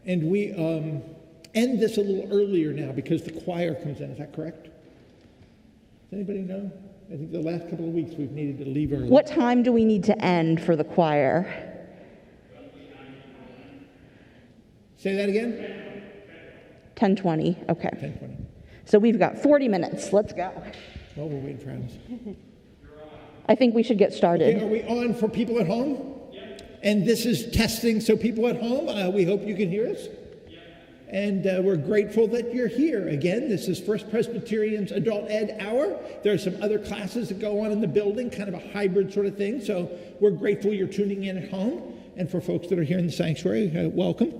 And we end this a little earlier now because the choir comes in. Is that correct? Does anybody know? I think the last couple of weeks we've needed to leave early. What time do we need to end for the choir? Say that again? 10:20. Okay. 10:20. So we've got 40 minutes. Let's go. Well, we're waiting for Alice. I think we should get started. Okay, are we on for people at home? Yeah. And this is testing, so people at home, we hope you can hear us. Yeah. And we're grateful that you're here. Again, this is First Presbyterian's Adult Ed Hour. There are some other classes that go on in the building, kind of a hybrid sort of thing. So we're grateful you're tuning in at home. And for folks that are here in the sanctuary, welcome.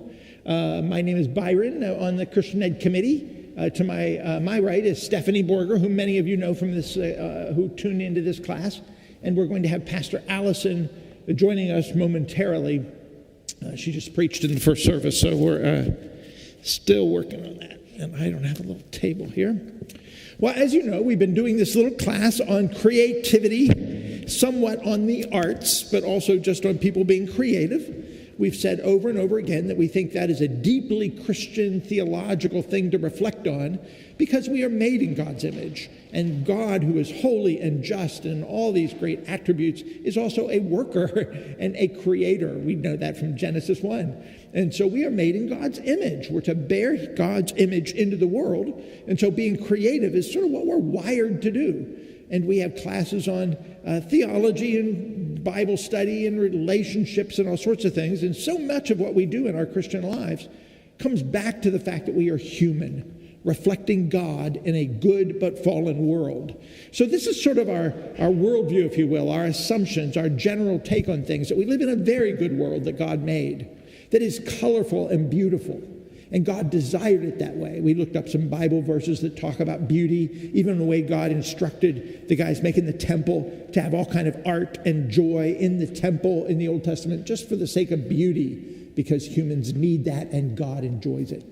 My name is Byron, on the Christian Ed Committee. To my right is Stephanie Borger, who many of you know from this, who tuned into this class. And we're going to have Pastor Allison joining us momentarily. She just preached in the first service, so we're still working on that. And I don't have a little table here. Well, as you know, we've been doing this little class on creativity, somewhat on the arts, but also just on people being creative. We've said over and over again that we think that is a deeply Christian theological thing to reflect on because we are made in God's image. And God, who is holy and just and all these great attributes, is also a worker and a creator. We know that from Genesis 1. And so we are made in God's image. We're to bear God's image into the world. And so being creative is sort of what we're wired to do. And we have classes on theology and Bible study and relationships and all sorts of things. And so much of what we do in our Christian lives comes back to the fact that we are human, reflecting God in a good but fallen world. So this is sort of our worldview, if you will, our assumptions, our general take on things, that we live in a very good world that God made, that is colorful and beautiful. And God desired it that way. We looked up some Bible verses that talk about beauty, even the way God instructed the guys making the temple to have all kind of art and joy in the temple in the Old Testament, just for the sake of beauty, because humans need that and God enjoys it.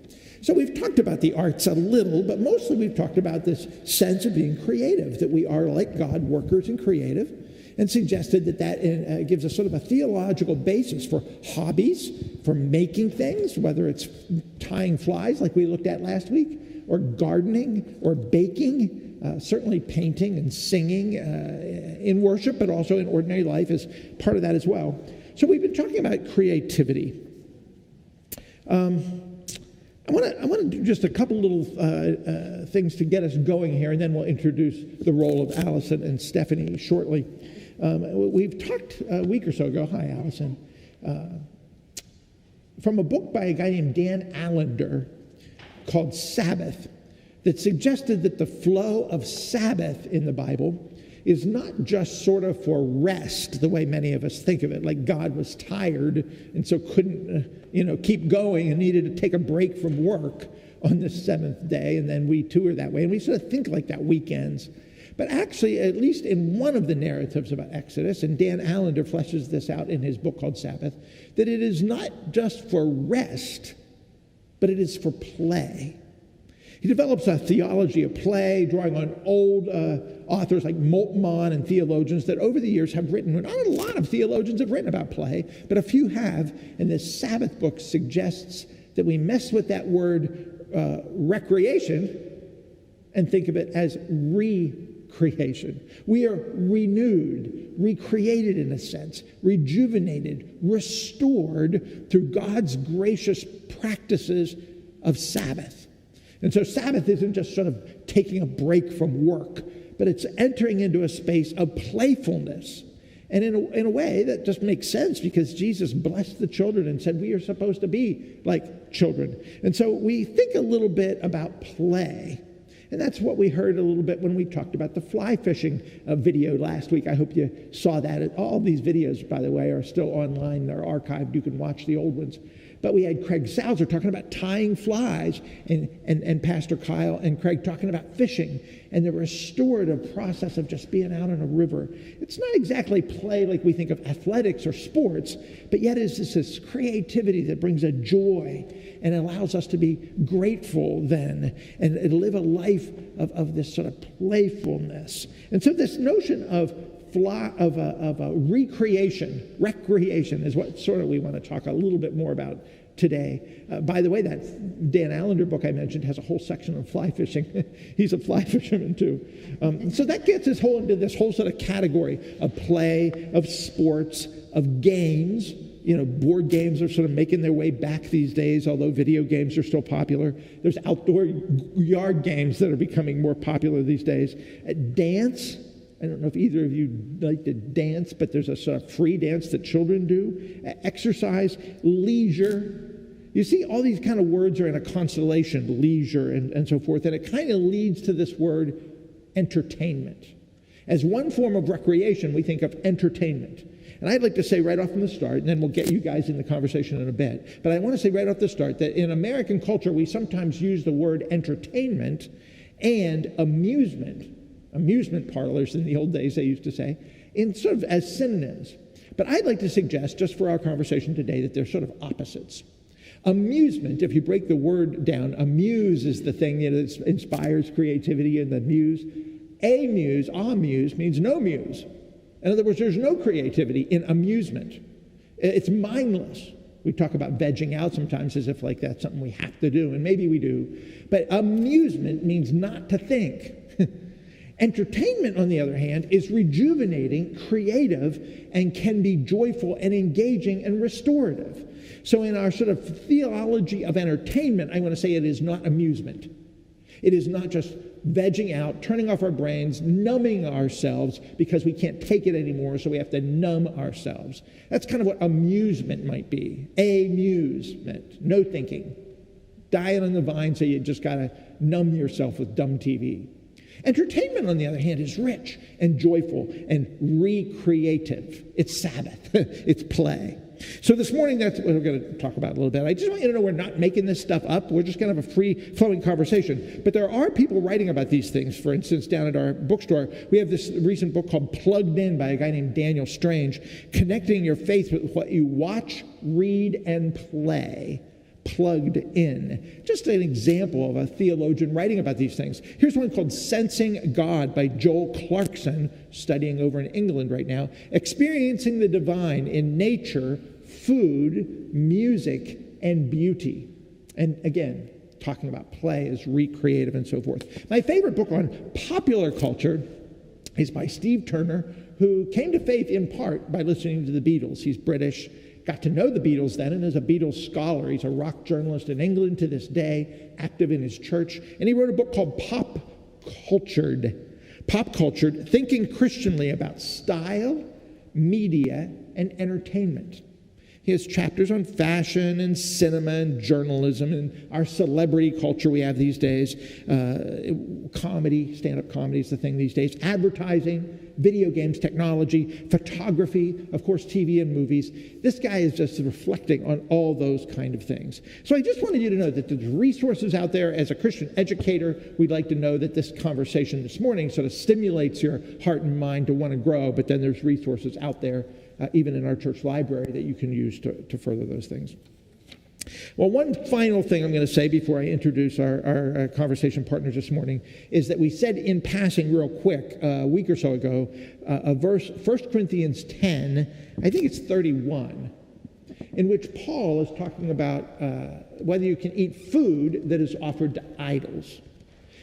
So we've talked about the arts a little, but mostly we've talked about this sense of being creative, that we are, like God, workers and creative, and suggested that gives us sort of a theological basis for hobbies, for making things, whether it's tying flies like we looked at last week, or gardening, or baking, certainly painting and singing in worship, but also in ordinary life is part of that as well. So we've been talking about creativity. I want to do just a couple little things to get us going here, and then we'll introduce the role of Allison and Stephanie shortly. We've talked a week or so ago, hi Allison, from a book by a guy named Dan Allender called Sabbath, that suggested that the flow of Sabbath in the Bible is not just sort of for rest, the way many of us think of it, like God was tired and so couldn't keep going and needed to take a break from work on the seventh day, and then we too are that way. And we sort of think like that weekends. But actually, at least in one of the narratives about Exodus, and Dan Allender fleshes this out in his book called Sabbath, that it is not just for rest, but it is for play. He develops a theology of play, drawing on old authors like Moltmann and theologians that over the years have written, not a lot of theologians have written about play, but a few have, and this Sabbath book suggests that we mess with that word recreation and think of it as recreation. We are renewed, recreated in a sense, rejuvenated, restored through God's gracious practices of Sabbath. And so Sabbath isn't just sort of taking a break from work, but it's entering into a space of playfulness. And in a way that just makes sense because Jesus blessed the children and said we are supposed to be like children. And so we think a little bit about play. And that's what we heard a little bit when we talked about the fly fishing video last week. I hope you saw that. All these videos, by the way, are still online. They're archived. You can watch the old ones. But we had Craig Salzer talking about tying flies and Pastor Kyle and Craig talking about fishing and the restorative process of just being out on a river. It's not exactly play like we think of athletics or sports, but yet it's this creativity that brings a joy and allows us to be grateful then and live a life of this sort of playfulness. And so this notion of recreation is what sort of we want to talk a little bit more about today. By the way, that Dan Allender book I mentioned has a whole section on fly fishing. He's a fly fisherman too. So that gets us into this whole sort of category of play, of sports, of games. Board games are sort of making their way back these days, although video games are still popular. There's outdoor yard games that are becoming more popular these days. Dance. I don't know if either of you like to dance, but there's a sort of free dance that children do. Exercise, leisure. You see, all these kind of words are in a constellation, leisure and so forth, and it kind of leads to this word entertainment. As one form of recreation, we think of entertainment. And I'd like to say right off from the start, and then we'll get you guys in the conversation in a bit, but I want to say right off the start that in American culture, we sometimes use the word entertainment and amusement parlors in the old days, they used to say, in sort of as synonyms. But I'd like to suggest, just for our conversation today, that they're sort of opposites. Amusement, if you break the word down, amuse is the thing that inspires creativity in the muse. Amuse means no muse. In other words, there's no creativity in amusement. It's mindless. We talk about vegging out sometimes as if like that's something we have to do, and maybe we do. But amusement means not to think. Entertainment, on the other hand, is rejuvenating, creative, and can be joyful and engaging and restorative. So in our sort of theology of entertainment, I want to say it is not amusement. It is not just vegging out, turning off our brains, numbing ourselves because we can't take it anymore, so we have to numb ourselves. That's kind of what amusement might be. Amusement, no thinking. Diet on the vine, so you just got to numb yourself with dumb TV. Entertainment, on the other hand, is rich and joyful and recreative. It's Sabbath. It's play. So this morning, that's what we're going to talk about a little bit. I just want you to know we're not making this stuff up. We're just going to have a free-flowing conversation. But there are people writing about these things. For instance, down at our bookstore, we have this recent book called Plugged In by a guy named Daniel Strange, connecting your faith with what you watch, read, and play. Plugged in. Just an example of a theologian writing about these things. Here's one called Sensing God by Joel Clarkson, studying over in England right now, experiencing the divine in nature, food, music, and beauty. And again, talking about play as recreative and so forth. My favorite book on popular culture is by Steve Turner, who came to faith in part by listening to the Beatles. He's British. Got to know the Beatles then, and is a Beatles scholar. He's a rock journalist in England to this day, active in his church. And he wrote a book called Pop Cultured, thinking Christianly about style, media, and entertainment. He has chapters on fashion and cinema and journalism and our celebrity culture we have these days. Comedy, stand-up comedy is the thing these days. Advertising, video games, technology, photography, of course, TV and movies. This guy is just reflecting on all those kind of things. So I just wanted you to know that there's resources out there. As a Christian educator, we'd like to know that this conversation this morning sort of stimulates your heart and mind to want to grow, but then there's resources out there, even in our church library, that you can use to further those things. Well, one final thing I'm going to say before I introduce our conversation partners this morning is that we said in passing real quick a week or so ago a verse, 1 Corinthians 10, I think it's 31, in which Paul is talking about whether you can eat food that is offered to idols.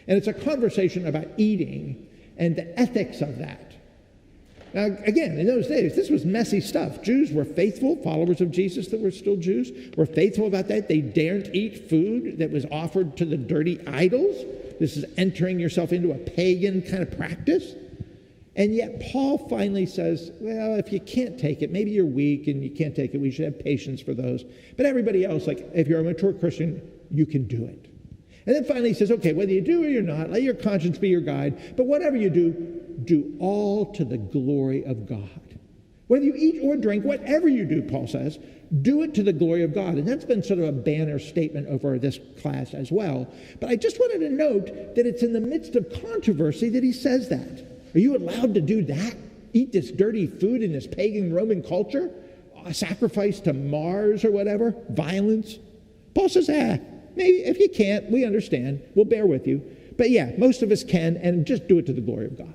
And it's a conversation about eating and the ethics of that. Now, again, in those days, this was messy stuff. Jews were faithful, followers of Jesus that were still Jews, were faithful about that. They daren't eat food that was offered to the dirty idols. This is entering yourself into a pagan kind of practice. And yet Paul finally says, well, if you can't take it, maybe you're weak and you can't take it, we should have patience for those. But everybody else, like if you're a mature Christian, you can do it. And then finally he says, okay, whether you do or you're not, let your conscience be your guide. But whatever you do, do all to the glory of God. Whether you eat or drink, whatever you do, Paul says, do it to the glory of God. And that's been sort of a banner statement over this class as well. But I just wanted to note that it's in the midst of controversy that he says that. Are you allowed to do that? Eat this dirty food in this pagan Roman culture? A sacrifice to Mars or whatever? Violence? Paul says, maybe if you can't, we understand. We'll bear with you. But yeah, most of us can, and just do it to the glory of God.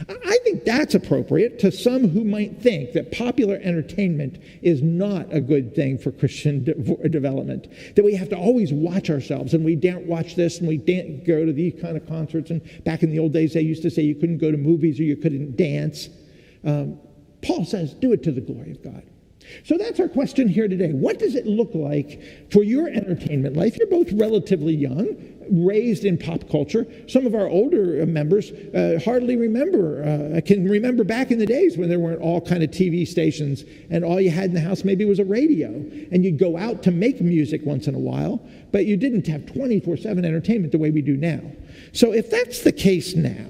I think that's appropriate to some who might think that popular entertainment is not a good thing for Christian development, that we have to always watch ourselves, and we daren't watch this, and we daren't go to these kind of concerts, and back in the old days they used to say you couldn't go to movies or you couldn't dance. Paul says, do it to the glory of God. So that's our question here today. What does it look like for your entertainment life? You're both relatively young, raised in pop culture. Some of our older members hardly remember, can remember back in the days when there weren't all kind of TV stations and all you had in the house maybe was a radio. And you'd go out to make music once in a while, but you didn't have 24/7 entertainment the way we do now. So if that's the case now,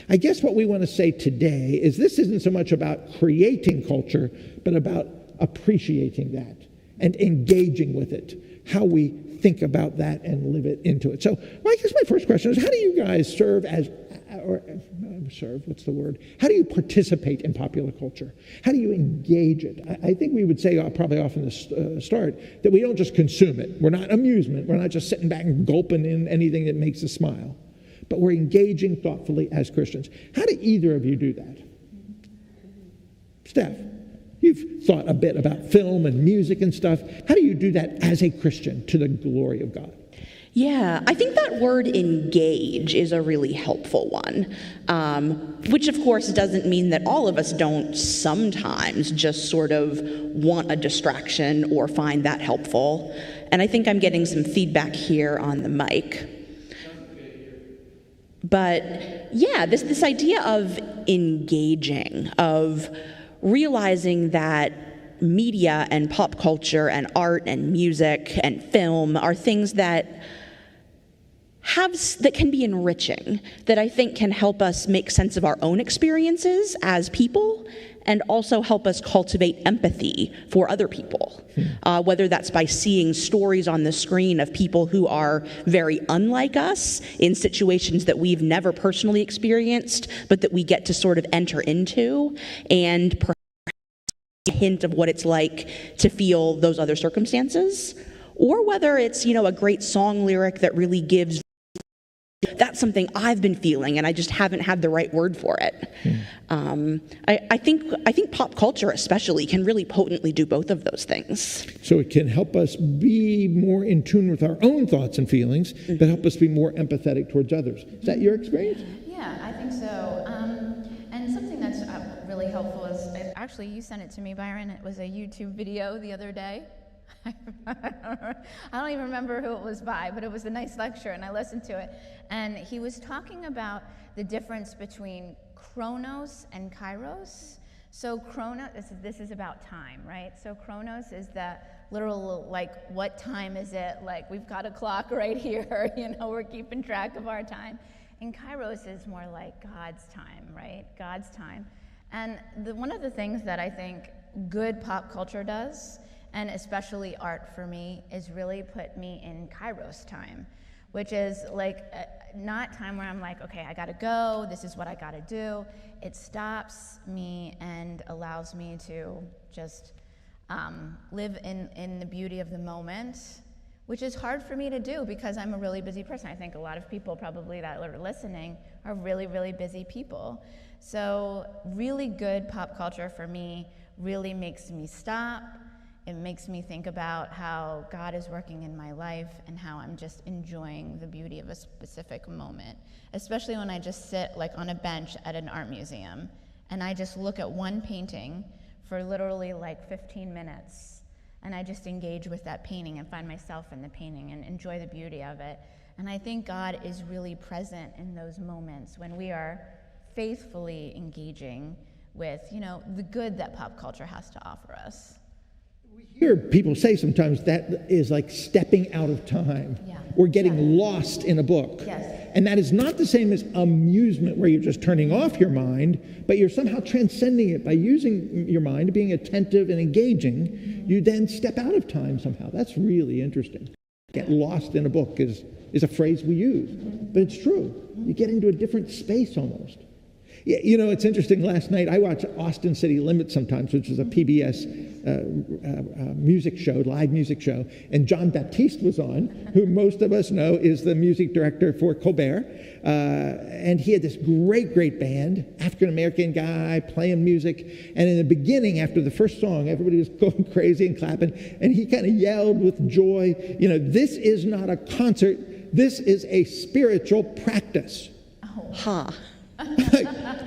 I guess what we want to say today is this isn't so much about creating culture, but about appreciating that and engaging with it, how we think about that and live it into it. So I guess my first question is, how do you guys what's the word? How do you participate in popular culture? How do you engage it? I think we would say probably off in the start that we don't just consume it. We're not amusement. We're not just sitting back and gulping in anything that makes us smile. But we're engaging thoughtfully as Christians. How do either of you do that? Steph, you've thought a bit about film and music and stuff. How do you do that as a Christian to the glory of God? Yeah, I think that word engage is a really helpful one, which of course doesn't mean that all of us don't sometimes just sort of want a distraction or find that helpful. And I think I'm getting some feedback here on the mic. But yeah, this idea of engaging, of realizing that media and pop culture and art and music and film are things that can be enriching, that I think can help us make sense of our own experiences as people and also help us cultivate empathy for other people, whether that's by seeing stories on the screen of people who are very unlike us in situations that we've never personally experienced, but that we get to sort of enter into, and perhaps a hint of what it's like to feel those other circumstances, or whether it's, a great song lyric that really gives. That's something I've been feeling, and I just haven't had the right word for it. I think pop culture especially can really potently do both of those things. So it can help us be more in tune with our own thoughts and feelings, but help us be more empathetic towards others. Is that your experience? Yeah, I think so. And something that's really helpful is, actually, you sent it to me, Byron. It was a YouTube video the other day. I don't even remember who it was by, but it was a nice lecture, and I listened to it. And he was talking about the difference between Kronos and Kairos. So Kronos, this is about time, right? So Kronos is the literal, like, what time is it? Like, we've got a clock right here, we're keeping track of our time. And Kairos is more like God's time, right? God's time. And one of the things that I think good pop culture does, and especially art for me, is really put me in Kairos time, which is like not time where I'm like, okay, I gotta go, this is what I gotta do. It stops me and allows me to just live in the beauty of the moment, which is hard for me to do because I'm a really busy person. I think a lot of people probably that are listening are really, really busy people. So really good pop culture for me really makes me stop. It makes me think about how God is working in my life and how I'm just enjoying the beauty of a specific moment, especially when I just sit like on a bench at an art museum and I just look at one painting for literally like 15 minutes and I just engage with that painting and find myself in the painting and enjoy the beauty of it. And I think God is really present in those moments when we are faithfully engaging with, the good that pop culture has to offer us. Hear people say sometimes that is like stepping out of time or getting lost in a book. Yes. And that is not the same as amusement where you're just turning off your mind, but you're somehow transcending it by using your mind, being attentive and engaging. Mm-hmm. You then step out of time somehow. That's really interesting. Get lost in a book is a phrase we use, but it's true. You get into a different space almost. Yeah, it's interesting. Last night I watch Austin City Limits sometimes, which is a PBS music show, live music show, and John Baptiste was on, who most of us know is the music director for Colbert, and he had this great band, African-American guy playing music, and in the beginning, after the first song, everybody was going crazy and clapping, and he kind of yelled with joy, this is not a concert, this is a spiritual practice. Huh.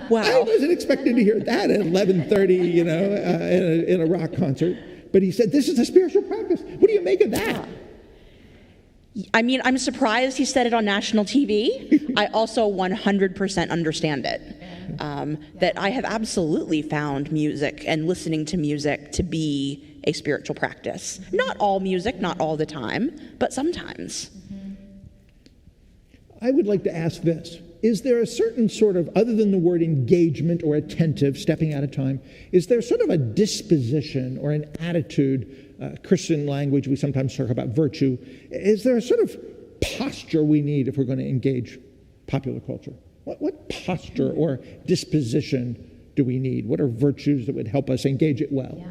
Wow. I wasn't expecting to hear that at 11:30, in a rock concert. But he said, this is a spiritual practice. What do you make of that? I mean, I'm surprised he said it on national TV. I also 100% understand it. That I have absolutely found music and listening to music to be a spiritual practice. Not all music, not all the time, but sometimes. I would like to ask this. Is there a certain sort of, other than the word engagement or attentive, stepping out of time, is there sort of a disposition or an attitude, Christian language, we sometimes talk about virtue, is there a sort of posture we need if we're going to engage popular culture? What posture or disposition do we need? What are virtues that would help us engage it well?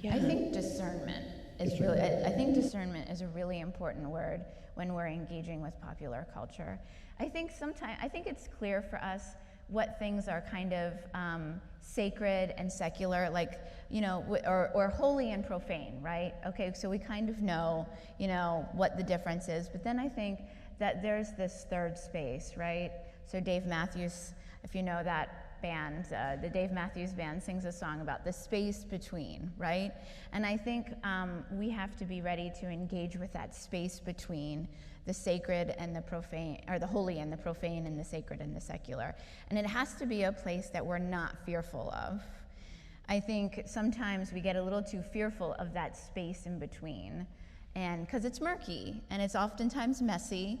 I think discernment is really, I think discernment is a really important word when we're engaging with popular culture. I think it's clear for us what things are kind of sacred and secular, like, or holy and profane, right? Okay, so we kind of know, what the difference is. But then I think that there's this third space, right? So Dave Matthews, if you know that band, the Dave Matthews Band sings a song about the space between, right? And I think we have to be ready to engage with that space between the sacred and the profane, or the holy and the profane, and the sacred and the secular. And it has to be a place that we're not fearful of. I think sometimes we get a little too fearful of that space in between, and because it's murky, and it's oftentimes messy,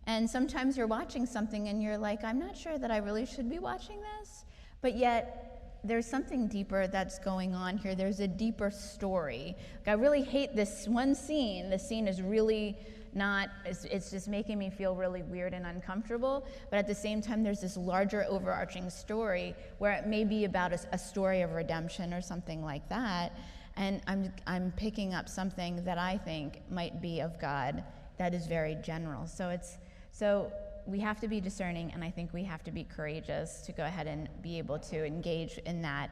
and sometimes you're watching something and you're like, I'm not sure that I really should be watching this, but yet there's something deeper that's going on here. There's a deeper story. Like, I really hate this one scene. The scene is really not, it's just making me feel really weird and uncomfortable, but at the same time there's this larger overarching story where it may be about a story of redemption or something like that, and I'm picking up something that I think might be of God that is very general. So we have to be discerning, and I think we have to be courageous to go ahead and be able to engage in that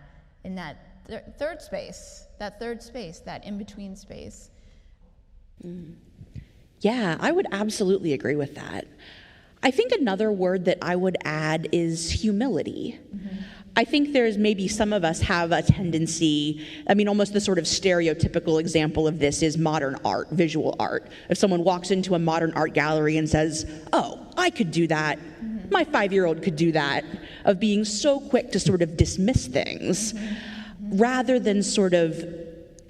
third space, that in-between space. Yeah, I would absolutely agree with that. I think another word that I would add is humility. Mm-hmm. I think there's maybe some of us have a tendency, almost the sort of stereotypical example of this is modern art, visual art. If someone walks into a modern art gallery and says, oh, I could do that, my 5-year-old could do that, of being so quick to sort of dismiss things, rather than sort of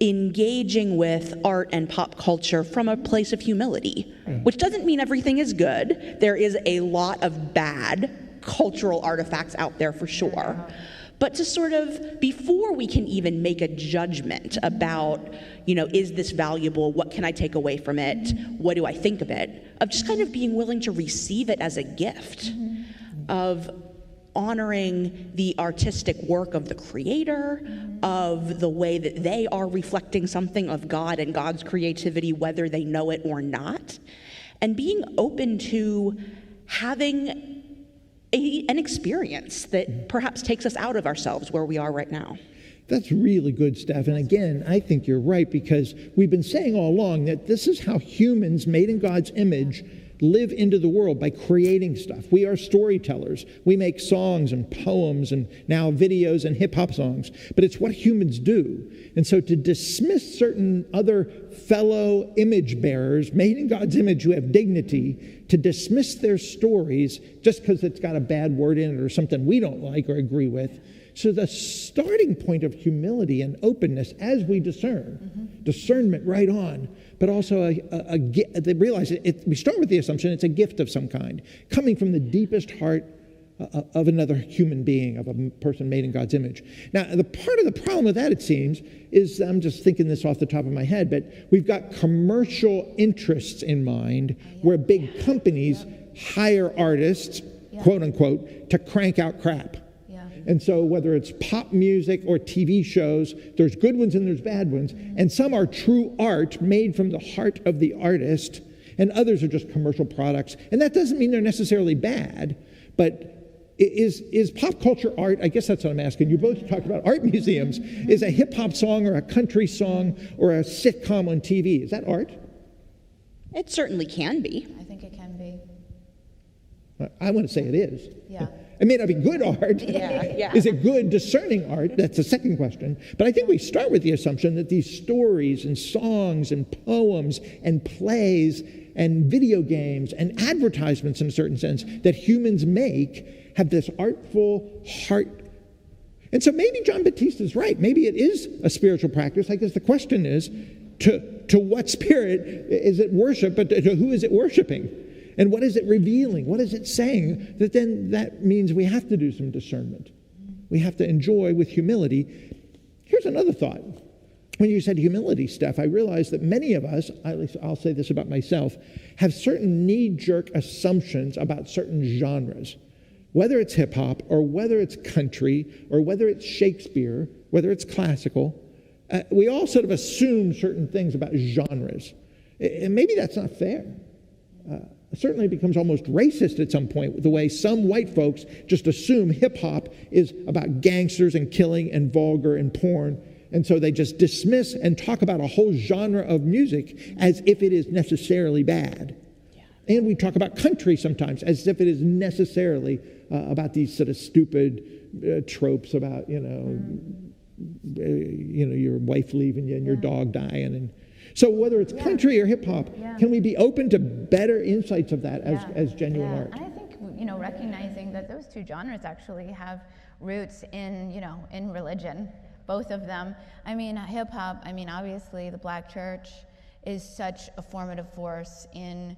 engaging with art and pop culture from a place of humility, which doesn't mean everything is good. There is a lot of bad cultural artifacts out there for sure. But to sort of, before we can even make a judgment about, is this valuable? What can I take away from it? What do I think of it? Of just kind of being willing to receive it as a gift, of honoring the artistic work of the creator, of the way that they are reflecting something of God and God's creativity, whether they know it or not, and being open to having an experience that perhaps takes us out of ourselves where we are right now. That's really good, Steph. And again, I think you're right, because we've been saying all along that this is how humans made in God's image live into the world, by creating stuff. We are storytellers. We make songs and poems and now videos and hip-hop songs, but it's what humans do. And so to dismiss certain other fellow image bearers made in God's image who have dignity, to dismiss their stories just because it's got a bad word in it or something we don't like or agree with. So the starting point of humility and openness as we discern, discernment right on, but also they realize we start with the assumption it's a gift of some kind, coming from the deepest heart of another human being, of a person made in God's image. Now, the part of the problem with that, it seems, is, I'm just thinking this off the top of my head, but we've got commercial interests in mind where big companies hire artists, quote unquote, to crank out crap. And so whether it's pop music or TV shows, there's good ones and there's bad ones. And some are true art made from the heart of the artist, and others are just commercial products. And that doesn't mean they're necessarily bad, but is pop culture art? I guess that's what I'm asking. You both talked about art museums. Is a hip-hop song or a country song or a sitcom on TV, is that art? It certainly can be. I think it can be. I want to say it is. Yeah. It may not be good art. Yeah. Is it good discerning art? That's the second question. But I think we start with the assumption that these stories and songs and poems and plays and video games and advertisements, in a certain sense, that humans make have this artful heart. And so maybe John Baptiste is right. Maybe it is a spiritual practice. I guess the question is, to what spirit is it worship, but to who is it worshiping? And what is it revealing? What is it saying? That means we have to do some discernment. We have to enjoy with humility. Here's another thought. When you said humility, Steph, I realized that many of us, at least I'll say this about myself, have certain knee-jerk assumptions about certain genres. Whether it's hip-hop or whether it's country or whether it's Shakespeare, whether it's classical, we all sort of assume certain things about genres. And maybe that's not fair. Certainly becomes almost racist at some point, the way some white folks just assume hip-hop is about gangsters and killing and vulgar and porn. And so they just dismiss and talk about a whole genre of music as if it is necessarily bad. Yeah. And we talk about country sometimes as if it is necessarily about these sort of stupid tropes about, your wife leaving you and your dog dying. And so whether it's country or hip-hop, can we be open to better insights of that as genuine art? And I think, recognizing that those two genres actually have roots in religion, both of them. I mean, hip-hop, obviously the Black church is such a formative force in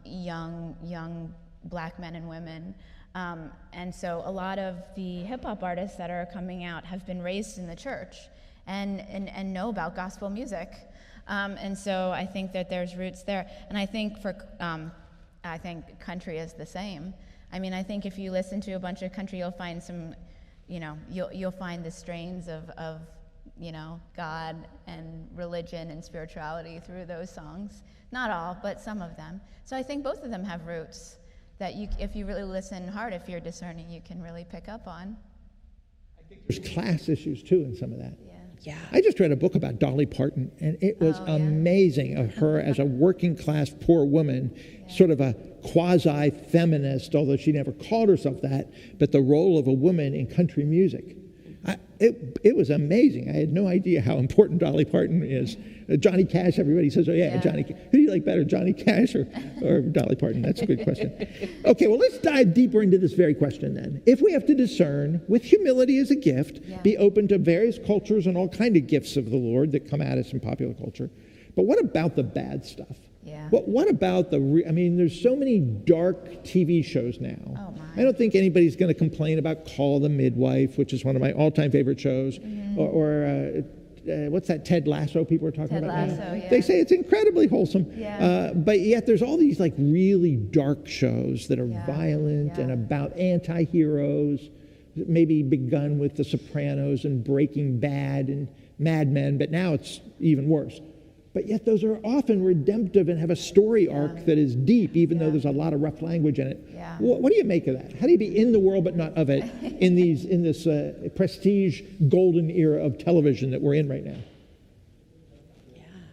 young Black men and women. And so a lot of the hip-hop artists that are coming out have been raised in the church and know about gospel music. And so I think that there's roots there. And I think I think country is the same. I think if you listen to a bunch of country, you'll find some, you'll find the strains of God and religion and spirituality through those songs. Not all, but some of them. So I think both of them have roots that if you really listen hard, if you're discerning, you can really pick up on. I think there's class issues too in some of that. Yeah. I just read a book about Dolly Parton, and it was amazing of her as a working class poor woman, sort of a quasi-feminist, although she never called herself that, but the role of a woman in country music. It was amazing. I had no idea how important Dolly Parton is. Johnny Cash, everybody says, Johnny Cash. Who do you like better, Johnny Cash or Dolly Parton? That's a good question. Okay, well, let's dive deeper into this very question then. If we have to discern, with humility as a gift, be open to various cultures and all kinds of gifts of the Lord that come at us in popular culture, but what about the bad stuff? Yeah. What about there's so many dark TV shows now. Oh, my. I don't think anybody's going to complain about Call the Midwife, which is one of my all-time favorite shows, or what's that Ted Lasso people are talking about now? Ted Lasso, They say it's incredibly wholesome. Yeah. But yet there's all these really dark shows that are violent and about anti-heroes, maybe begun with The Sopranos and Breaking Bad and Mad Men, but now it's even worse. But yet those are often redemptive and have a story arc that is deep, even though there's a lot of rough language in it. Yeah. What do you make of that? How do you be in the world but not of it in this prestige golden era of television that we're in right now?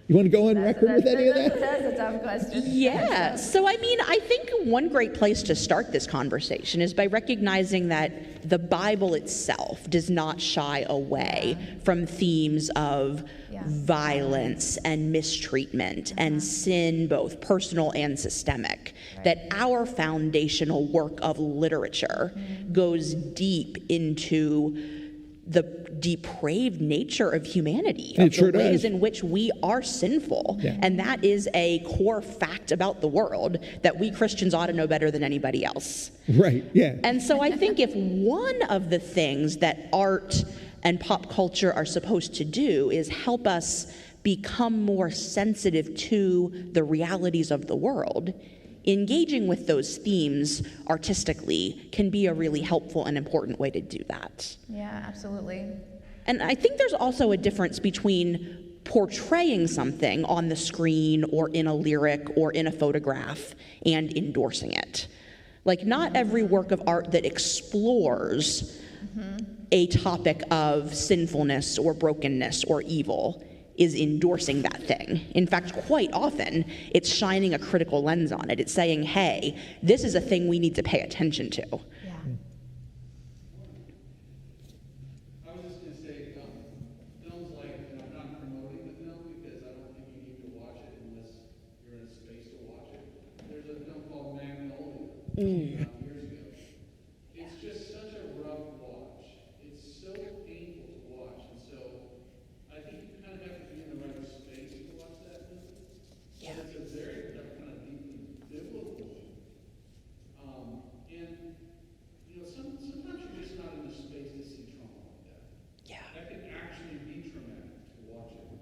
You want to go on record with any of that? That's a tough question. Yeah. So, I think one great place to start this conversation is by recognizing that the Bible itself does not shy away from themes of violence and mistreatment and sin, both personal and systemic. Right. That our foundational work of literature goes deep into the depraved nature of humanity, of the ways in which we are sinful. Yeah. And that is a core fact about the world that we Christians ought to know better than anybody else. Right, yeah. And so I think if one of the things that art and pop culture are supposed to do is help us become more sensitive to the realities of the world, engaging with those themes artistically can be a really helpful and important way to do that. Yeah, absolutely. And I think there's also a difference between portraying something on the screen or in a lyric or in a photograph and endorsing it. Like, not every work of art that explores a topic of sinfulness or brokenness or evil is endorsing that thing. In fact, quite often, it's shining a critical lens on it. It's saying, hey, this is a thing we need to pay attention to. Yeah. I was just going to say, films like, I'm not promoting the film because I don't think you need to watch it unless you're in a space to watch it. There's a film called Magnolia years ago. It's just such a rough watch. It's so painful to watch, and so I think you kind of have to be in the right space to watch that movie. Yeah. But it's a very kind of deeply biblical one. And sometimes you're just not in the space to see trauma like that. Yeah. That can actually be traumatic to watch it.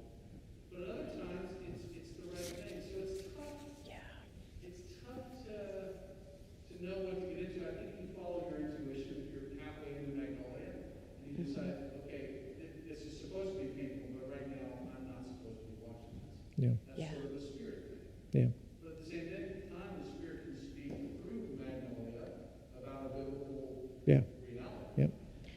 But at other times, it's the right thing. So it's tough. Yeah. It's tough to know what to get into. I think you follow your intuition. If you're halfway into Magnolia, and you decide, okay, this is supposed to be painful, but right now I'm not supposed to be watching this. Yeah. That's sort of the spirit thing. Yeah. But at the same time, the spirit can speak through Magnolia about a biblical Yeah. reality. Yeah.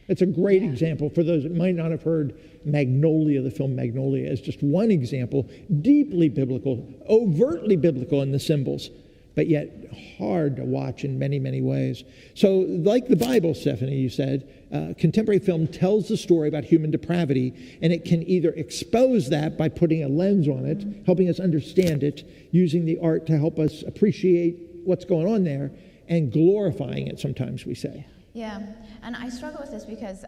It's a great example for those that might not have heard Magnolia, the film Magnolia, as just one example, deeply biblical, overtly biblical in the symbols, but yet hard to watch in many, many ways. So like the Bible, Stephanie, you said, contemporary film tells the story about human depravity, and it can either expose that by putting a lens on it, helping us understand it, using the art to help us appreciate what's going on there, and glorifying it, sometimes we say. Yeah, and I struggle with this because,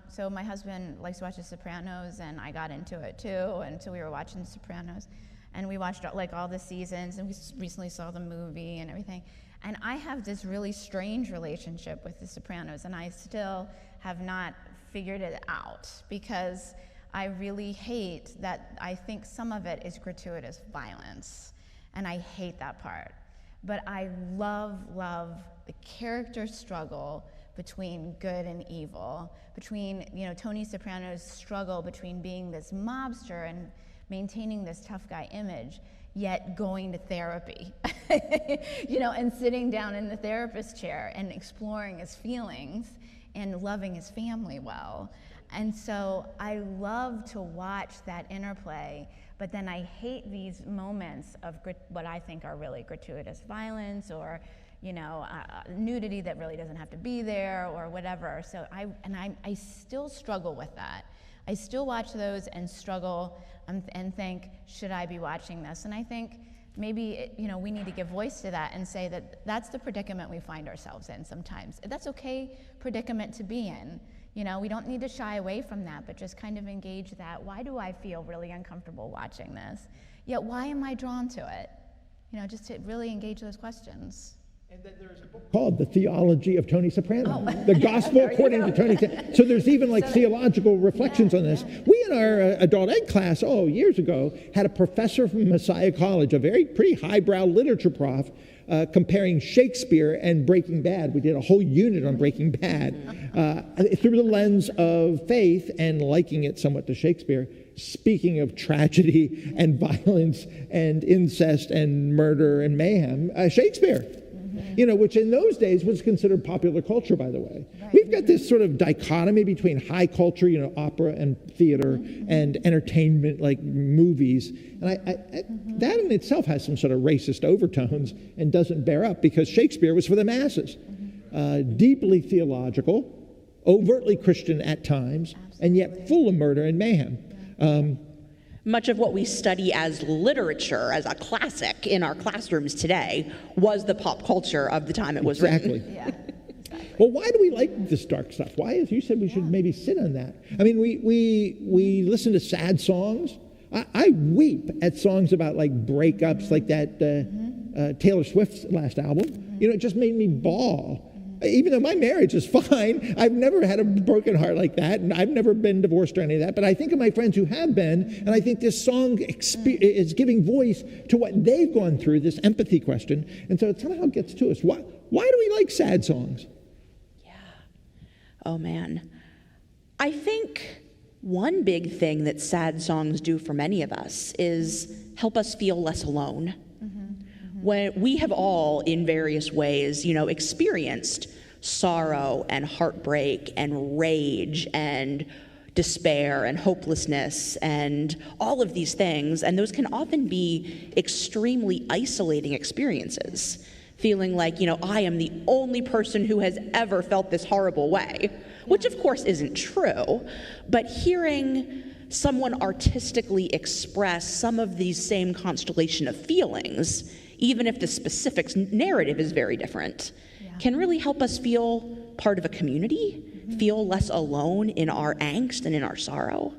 so my husband likes to watch The Sopranos, and I got into it too, and so we were watching The Sopranos, and we watched like all the seasons, and we recently saw the movie and everything, and I have this really strange relationship with The Sopranos, and I still have not figured it out, because I really hate that. I think some of it is gratuitous violence, and I hate that part. But I love the character struggle between good and evil, between, Tony Soprano's struggle between being this mobster and maintaining this tough guy image, yet going to therapy, and sitting down in the therapist chair and exploring his feelings and loving his family well. And so I love to watch that interplay, but then I hate these moments of what I think are really gratuitous violence, or nudity that really doesn't have to be there, or whatever. So I still struggle with that. I still watch those and struggle and think, should I be watching this? And I think maybe we need to give voice to that and say that that's the predicament we find ourselves in sometimes. That's okay predicament to be in. We don't need to shy away from that, but just kind of engage that. Why do I feel really uncomfortable watching this? Yet why am I drawn to it? Just to really engage those questions. And then there's a book called The Theology of Tony Soprano, Oh. The Gospel According to Tony Soprano. So there's even theological reflections on this. We in our adult ed class, years ago, had a professor from Messiah College, a pretty highbrow literature prof, comparing Shakespeare and Breaking Bad. We did a whole unit on Breaking Bad through the lens of faith and liking it somewhat to Shakespeare. Speaking of tragedy and violence and incest and murder and mayhem, Shakespeare. Which in those days was considered popular culture, by the way. Right. We've got this sort of dichotomy between high culture, opera and theater, and entertainment like movies. And that in itself has some sort of racist overtones and doesn't bear up, because Shakespeare was for the masses. Deeply theological, overtly Christian at times, and yet full of murder and mayhem. Much of what we study as literature, as a classic in our classrooms today, was the pop culture of the time it was written. Yeah. Well, why do we like this dark stuff? Why, as you said, we should maybe sit on that. I mean, we listen to sad songs. I weep at songs about like breakups, like that Taylor Swift's last album. It just made me bawl. Even though my marriage is fine, I've never had a broken heart like that, and I've never been divorced or any of that, but I think of my friends who have been, and I think this song is giving voice to what they've gone through, this empathy question, and so it somehow gets to us. Why do we like sad songs? Yeah. Oh, man. I think one big thing that sad songs do for many of us is help us feel less alone. When we have all, in various ways, experienced sorrow and heartbreak and rage and despair and hopelessness and all of these things, and those can often be extremely isolating experiences, feeling like, I am the only person who has ever felt this horrible way, which of course isn't true, but hearing someone artistically express some of these same constellation of feelings, even if the specific narrative is very different, can really help us feel part of a community, feel less alone in our angst and in our sorrow.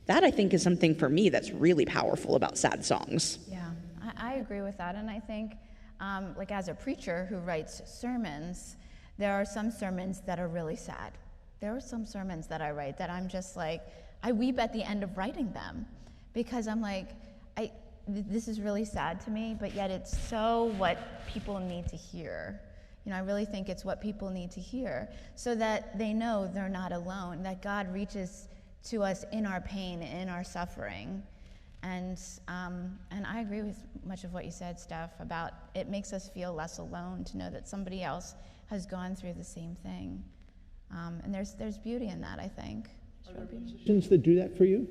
That, I think, is something for me that's really powerful about sad songs. Yeah, I agree with that. And I think, as a preacher who writes sermons, there are some sermons that are really sad. There are some sermons that I write that I'm just like, I weep at the end of writing them, because I'm like, this is really sad to me, but yet it's so what people need to hear. I really think it's what people need to hear, so that they know they're not alone, that God reaches to us in our pain, in our suffering. And I agree with much of what you said, Steph, about it makes us feel less alone to know that somebody else has gone through the same thing. And there's beauty in that, I think. Are there musicians that do that for you?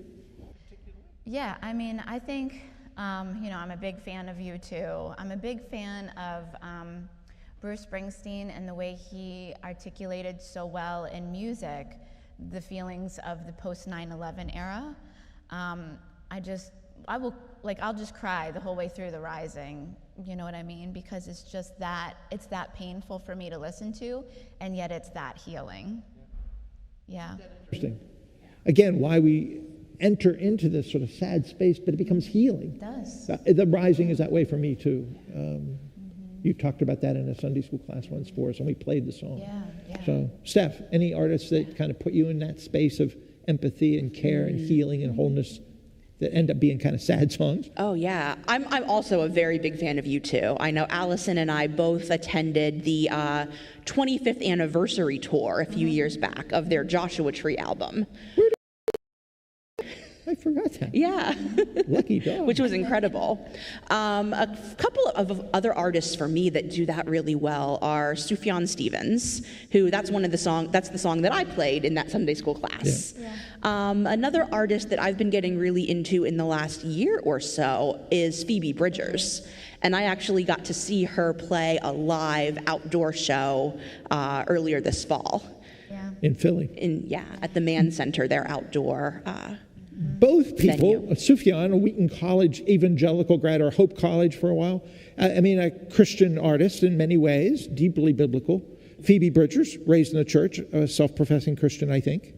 Yeah, I think, I'm a big fan of U2. I'm a big fan of Bruce Springsteen and the way he articulated so well in music the feelings of the post 9/11 era. I'll just cry the whole way through The Rising, you know what I mean? Because it's that painful for me to listen to, and yet it's that healing. Yeah. Interesting. Again, why we enter into this sort of sad space, but it becomes healing. It does. The Rising is that way for me too. You talked about that in a Sunday school class once for us, and we played the song. Yeah. So, Steph, any artists that kind of put you in that space of empathy and care and healing and wholeness that end up being kind of sad songs? Oh, yeah. I'm also a very big fan of U2. I know Allison and I both attended the 25th anniversary tour a few years back of their Joshua Tree album. I forgot that. Yeah. Lucky dog. Which was incredible. A couple of other artists for me that do that really well are Sufjan Stevens, that's the song that I played in that Sunday school class. Yeah. Another artist that I've been getting really into in the last year or so is Phoebe Bridgers. And I actually got to see her play a live outdoor show earlier this fall. Yeah. In Philly. At the Mann Center, their outdoor both people, venue. Sufjan, a Wheaton College evangelical grad, or Hope College for a while, a Christian artist in many ways, deeply biblical. Phoebe Bridgers, raised in the church, a self-professing Christian, I think.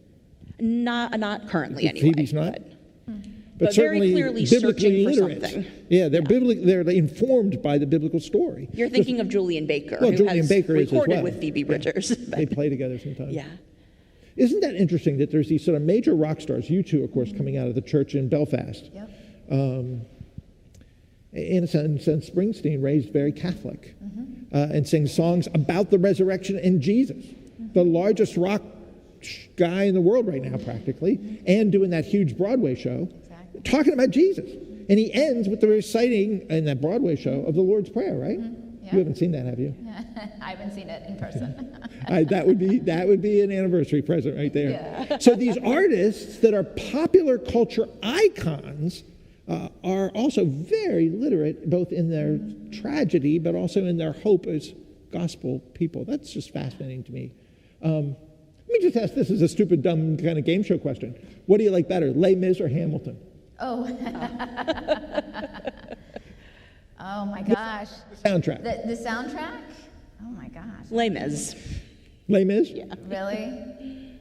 Not currently, anyway. Phoebe's not. But certainly very clearly biblically searching for literate. something. Yeah, they're informed by the biblical story. You're thinking of Julian Baker, Well, who Julian has Baker is as recorded well. with Phoebe Bridgers. They play together sometimes. Yeah. Isn't that interesting that there's these sort of major rock stars, U2, of course, coming out of the church in Belfast. Yep. In a sense, Springsteen raised very Catholic and sings songs about the resurrection and Jesus, the largest rock guy in the world right now, practically, and doing that huge Broadway show, talking about Jesus. And he ends with the reciting in that Broadway show of the Lord's Prayer, right? Yeah. You haven't seen that, have you? I haven't seen it in person. That would be an anniversary present right there. Yeah. So these artists that are popular culture icons are also very literate, both in their tragedy, but also in their hope as gospel people. That's just fascinating to me. Let me just ask, this is a stupid, dumb kind of game show question. What do you like better, Les Mis or Hamilton? Oh. Oh my gosh. The soundtrack. The soundtrack? Oh my gosh. Les Mis. Les Mis? Yeah. Really?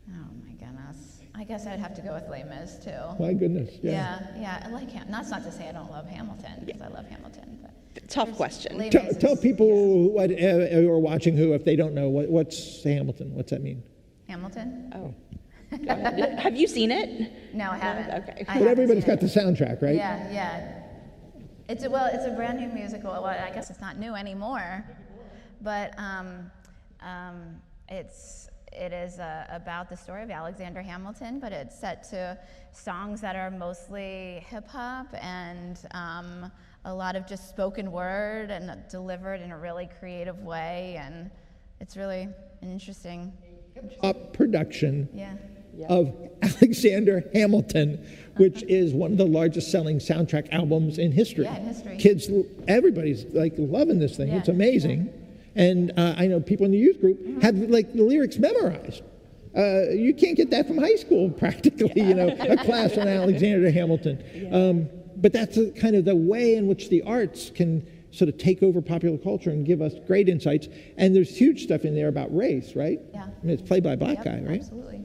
Oh my goodness. I guess I'd have to go with Les Mis too. My goodness. Yeah. I like That's not to say I don't love Hamilton, because I love Hamilton. But Tough question. Tell people what who are watching if they don't know what's Hamilton. What's that mean? Hamilton? Oh. Have you seen it? No, I haven't. Okay. But everybody's got the soundtrack, right? Yeah. It's a brand new musical. Well, I guess it's not new anymore, but it is about the story of Alexander Hamilton, but it's set to songs that are mostly hip hop and a lot of just spoken word and delivered in a really creative way, and it's really an interesting production. Yeah. Of Alexander Hamilton, which is one of the largest selling soundtrack albums in history. Yeah, in history. Kids, everybody's like loving this thing. Yeah. It's amazing. Yeah. And I know people in the youth group have like the lyrics memorized. You can't get that from high school practically, a class on Alexander Hamilton. Yeah. But that's kind of the way in which the arts can sort of take over popular culture and give us great insights. And there's huge stuff in there about race, right? Yeah. I mean, it's played by a black guy, right? Absolutely.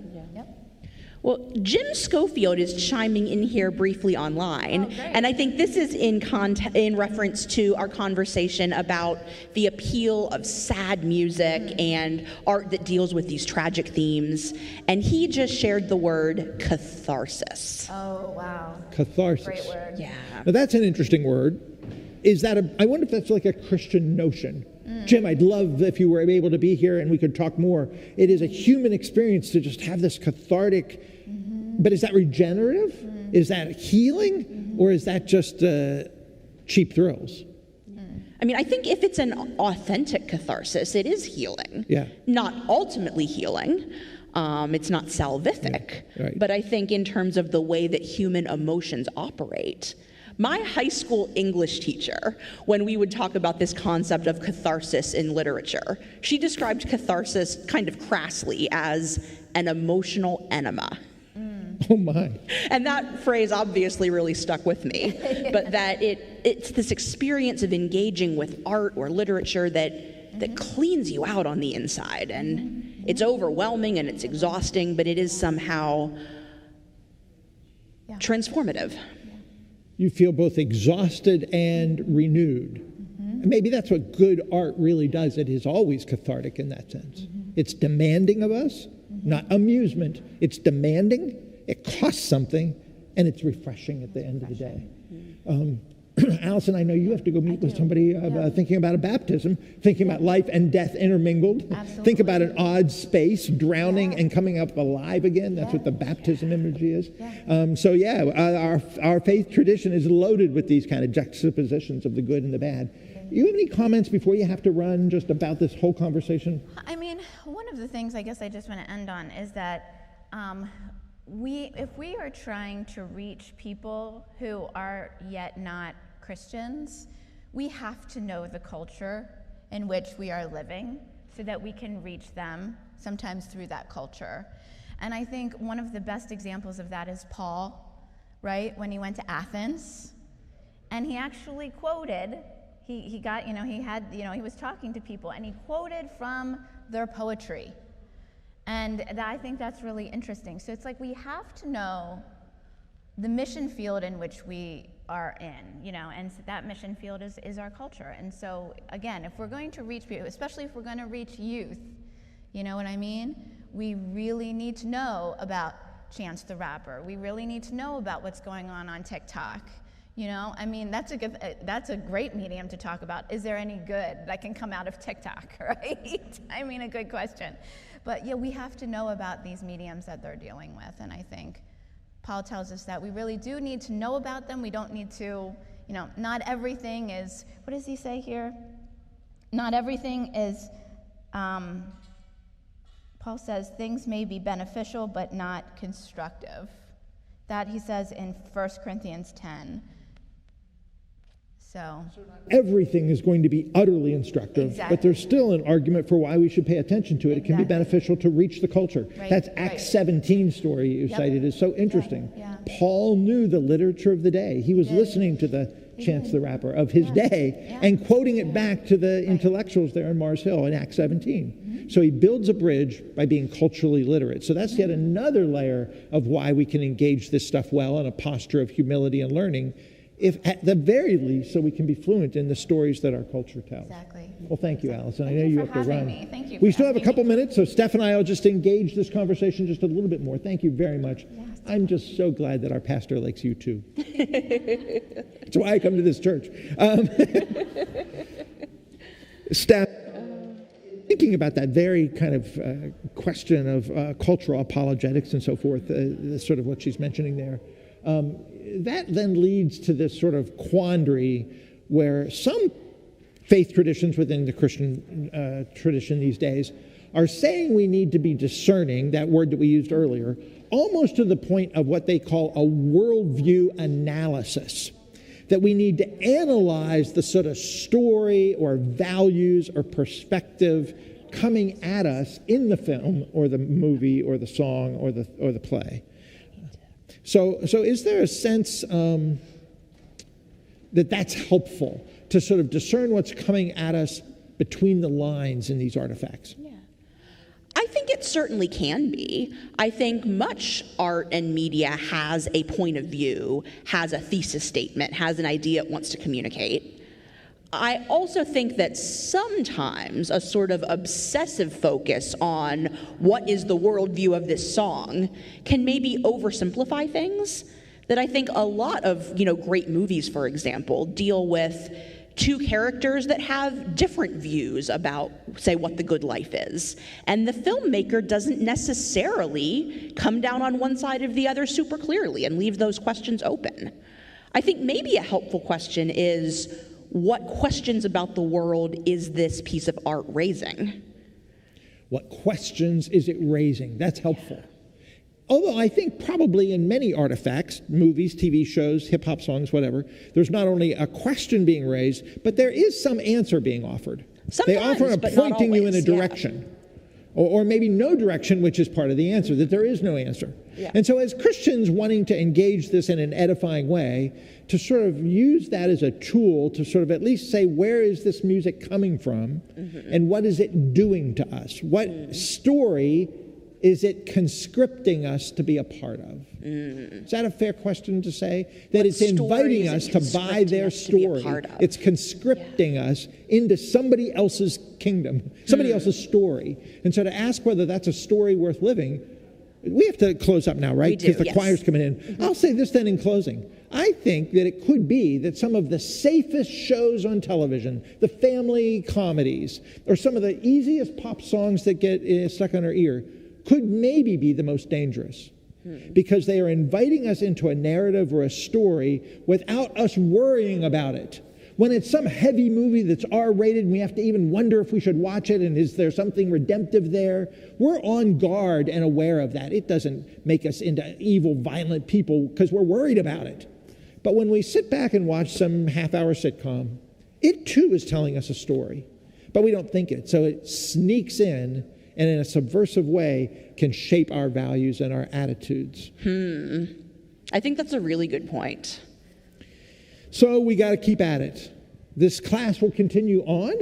Well, Jim Schofield is chiming in here briefly online, and I think this is in reference to our conversation about the appeal of sad music and art that deals with these tragic themes, and he just shared the word catharsis. Oh, wow. Catharsis. Great word. Yeah. Now that's an interesting word. I wonder if that's like a Christian notion. Jim, I'd love if you were able to be here and we could talk more. It is a human experience to just have this cathartic, but is that regenerative? Is that healing? Or is that just cheap thrills? I mean, I think if it's an authentic catharsis, it is healing. Yeah. Not ultimately healing. It's not salvific. Yeah, right. But I think in terms of the way that human emotions operate, my high school English teacher, when we would talk about this concept of catharsis in literature, she described catharsis kind of crassly as an emotional enema. Oh my. And that phrase obviously really stuck with me, but that it's this experience of engaging with art or literature that cleans you out on the inside, and it's overwhelming and it's exhausting, but it is somehow transformative. You feel both exhausted and renewed. And maybe that's what good art really does. It is always cathartic in that sense. It's demanding of us, not amusement. It's demanding, it costs something, and it's refreshing at the end of the day. Allison, I know you have to go meet with somebody thinking about a baptism, thinking about life and death intermingled. Absolutely. Think about an odd space, drowning and coming up alive again. That's what the baptism imagery is. Our faith tradition is loaded with these kind of juxtapositions of the good and the bad. You have any comments before you have to run just about this whole conversation? I mean, one of the things I guess I just want to end on is that if we are trying to reach people who are yet not Christians, we have to know the culture in which we are living so that we can reach them sometimes through that culture. And I think one of the best examples of that is Paul, right? When he went to Athens, and he actually quoted, he was talking to people, and he quoted from their poetry. And I think that's really interesting. So it's like we have to know the mission field in which we are in, and so that mission field is our culture. And so, again, if we're going to reach people, especially if we're going to reach youth, you know what I mean? We really need to know about Chance the Rapper. We really need to know about what's going on TikTok. I mean, that's a great medium to talk about. Is there any good that can come out of TikTok, right? I mean, a good question. But yeah, we have to know about these mediums that they're dealing with, and I think Paul tells us that we really do need to know about them. We don't need to, not everything is, what does he say here? Not everything is, Paul says, things may be beneficial but not constructive. That he says in 1 Corinthians 10. So everything is going to be utterly instructive, but there's still an argument for why we should pay attention to it. It can be beneficial to reach the culture. Right. That's Acts 17 story you cited is so interesting. Yeah. Paul knew the literature of the day. He was listening to the Chance the Rapper, of his day, and quoting it back to the intellectuals there in Mars Hill in Acts 17. So he builds a bridge by being culturally literate. So that's yet another layer of why we can engage this stuff well in a posture of humility and learning, if at the very least, so we can be fluent in the stories that our culture tells. Exactly. Well, thank you, Allison. Thank I know you you for have to having run. me. Thank you We for still have a having couple me. minutes, so Steph and I will just engage this conversation just a little bit more. Thank you very much. Yes. I'm just so glad that our pastor likes you too. That's why I come to this church. Steph, thinking about that very kind of question of cultural apologetics and so forth, sort of what she's mentioning there, that then leads to this sort of quandary where some faith traditions within the Christian tradition these days are saying we need to be discerning, that word that we used earlier, almost to the point of what they call a worldview analysis. That we need to analyze the sort of story or values or perspective coming at us in the film or the movie or the song or the play. So is there a sense that that's helpful to sort of discern what's coming at us between the lines in these artifacts? Yeah. I think it certainly can be. I think much art and media has a point of view, has a thesis statement, has an idea it wants to communicate. I also think that sometimes a sort of obsessive focus on what is the worldview of this song can maybe oversimplify things. That I think a lot of, great movies, for example, deal with two characters that have different views about, say, what the good life is. And the filmmaker doesn't necessarily come down on one side or the other super clearly and leave those questions open. I think maybe a helpful question is, what questions about the world is this piece of art raising? What questions is it raising? That's helpful. Although I think probably in many artifacts, movies, TV shows, hip-hop songs, whatever, there's not only a question being raised, but there is some answer being offered. Sometimes, they offer a but not pointing you in a always, yeah. direction. Or maybe no direction, which is part of the answer, that there is no answer. Yeah. And so as Christians wanting to engage this in an edifying way, to sort of use that as a tool to sort of at least say, where is this music coming from? Mm-hmm. And what is it doing to us? What story is it conscripting us to be a part of? Is that a fair question to say? That it's inviting us to buy their story. It's conscripting us into somebody else's kingdom, somebody else's story. And so to ask whether that's a story worth living, we have to close up now, right? Because the choir's coming in. Mm-hmm. I'll say this then in closing. I think that it could be that some of the safest shows on television, the family comedies, or some of the easiest pop songs that get stuck on our ear, could maybe be the most dangerous, because they are inviting us into a narrative or a story without us worrying about it. When it's some heavy movie that's R-rated and we have to even wonder if we should watch it and is there something redemptive there, we're on guard and aware of that. It doesn't make us into evil, violent people because we're worried about it. But when we sit back and watch some half-hour sitcom, it too is telling us a story, but we don't think it. So it sneaks in and in a subversive way can shape our values and our attitudes. I think that's a really good point. So we got to keep at it. This class will continue on.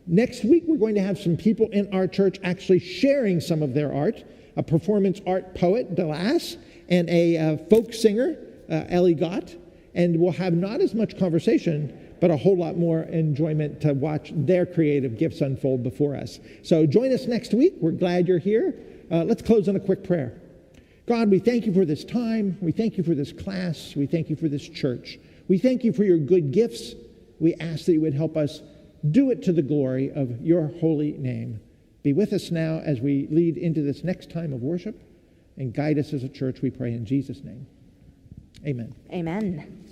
Next week, we're going to have some people in our church actually sharing some of their art, a performance art poet, Delas, and a folk singer, Ellie Gott. And we'll have not as much conversation, but a whole lot more enjoyment to watch their creative gifts unfold before us. So join us next week. We're glad you're here. Let's close on a quick prayer. God, we thank you for this time. We thank you for this class. We thank you for this church. We thank you for your good gifts. We ask that you would help us do it to the glory of your holy name. Be with us now as we lead into this next time of worship, and guide us as a church, we pray in Jesus' name. Amen. Amen.